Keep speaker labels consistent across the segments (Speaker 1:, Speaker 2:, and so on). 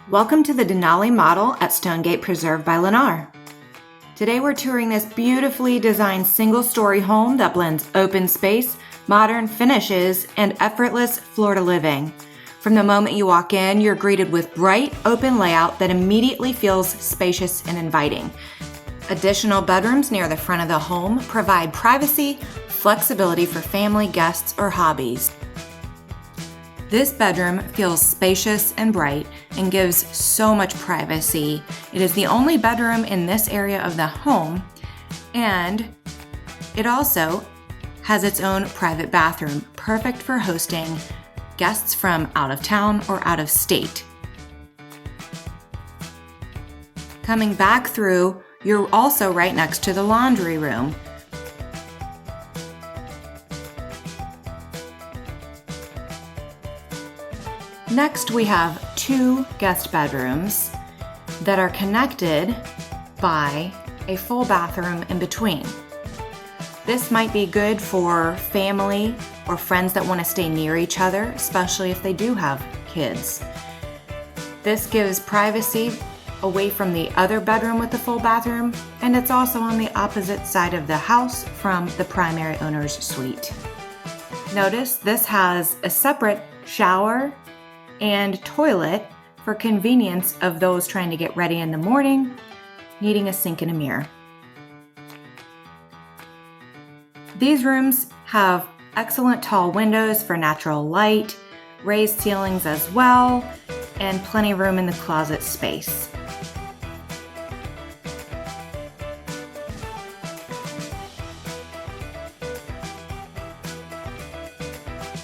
Speaker 1: Welcome to the Denali model at Stonegate Preserve by Lennar. Today we're touring this beautifully designed single-story home that blends open space, modern finishes, and effortless Florida living. From the moment you walk in, you're greeted with bright, open layout that immediately feels spacious and inviting. Additional bedrooms near the front of the home provide privacy, flexibility for family, guests, or hobbies. This bedroom feels spacious and bright and gives so much privacy. It is the only bedroom in this area of the home, and it also has its own private bathroom, perfect for hosting guests from out of town or out of state. Coming back through, you're also right next to the laundry room. Next, we have two guest bedrooms that are connected by a full bathroom in between. This might be good for family or friends that want to stay near each other, especially if they do have kids. This gives privacy away from the other bedroom with the full bathroom, and it's also on the opposite side of the house from the primary owner's suite. Notice this has a separate shower and toilet for convenience of those trying to get ready in the morning, needing a sink and a mirror. These rooms have excellent tall windows for natural light, raised ceilings as well, and plenty of room in the closet space.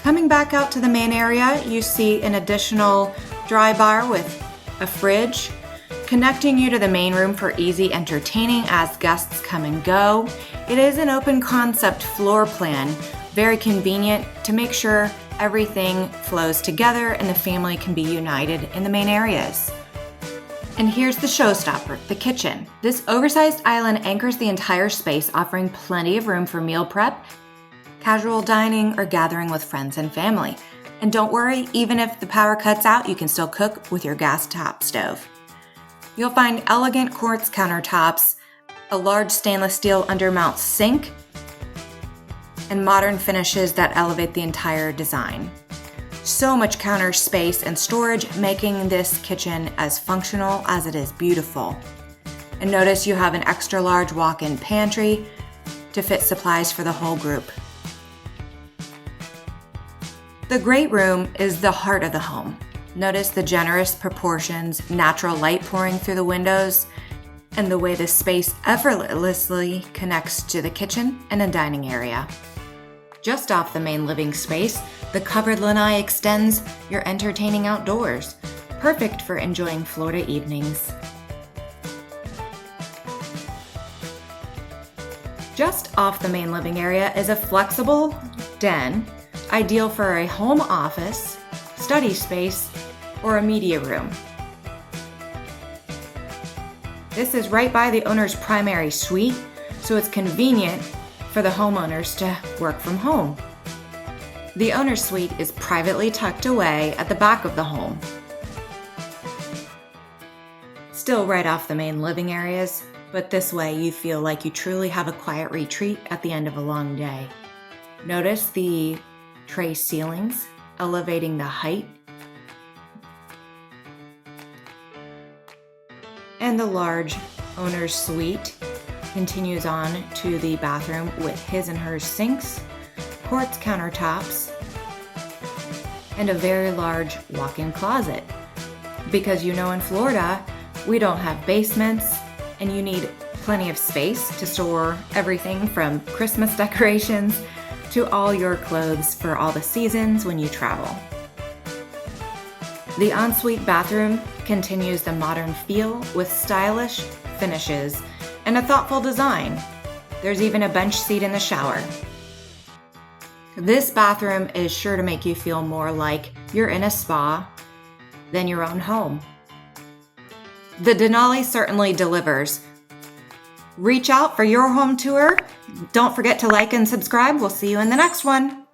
Speaker 1: Coming back out to the main area, you see an additional dry bar with a fridge, connecting you to the main room for easy entertaining as guests come and go. It is an open concept floor plan, very convenient to make sure everything flows together and the family can be united in the main areas. And here's the showstopper, the kitchen. This oversized island anchors the entire space, offering plenty of room for meal prep, casual dining, or gathering with friends and family. And don't worry, even if the power cuts out, you can still cook with your gas top stove. You'll find elegant quartz countertops, a large stainless steel undermount sink, and modern finishes that elevate the entire design. So much counter space and storage, making this kitchen as functional as it is beautiful. And notice you have an extra large walk-in pantry to fit supplies for the whole group. The great room is the heart of the home. Notice the generous proportions, natural light pouring through the windows, and the way the space effortlessly connects to the kitchen and a dining area. Just off the main living space, the covered lanai extends your entertaining outdoors, perfect for enjoying Florida evenings. Just off the main living area is a flexible den, ideal for a home office, study space, or a media room. This is right by the owner's primary suite, so it's convenient for the homeowners to work from home. The owner's suite is privately tucked away at the back of the home. Still right off the main living areas, but this way you feel like you truly have a quiet retreat at the end of a long day. Notice the tray ceilings, elevating the height, and the large owner's suite continues on to the bathroom with his and hers sinks, quartz countertops, and a very large walk-in closet. Because you know in Florida, we don't have basements, and you need plenty of space to store everything from Christmas decorations to all your clothes for all the seasons when you travel. The ensuite bathroom continues the modern feel with stylish finishes and a thoughtful design. There's even a bench seat in the shower. This bathroom is sure to make you feel more like you're in a spa than your own home. The Denali certainly delivers. Reach out for your home tour. Don't forget to like and subscribe. We'll see you in the next one.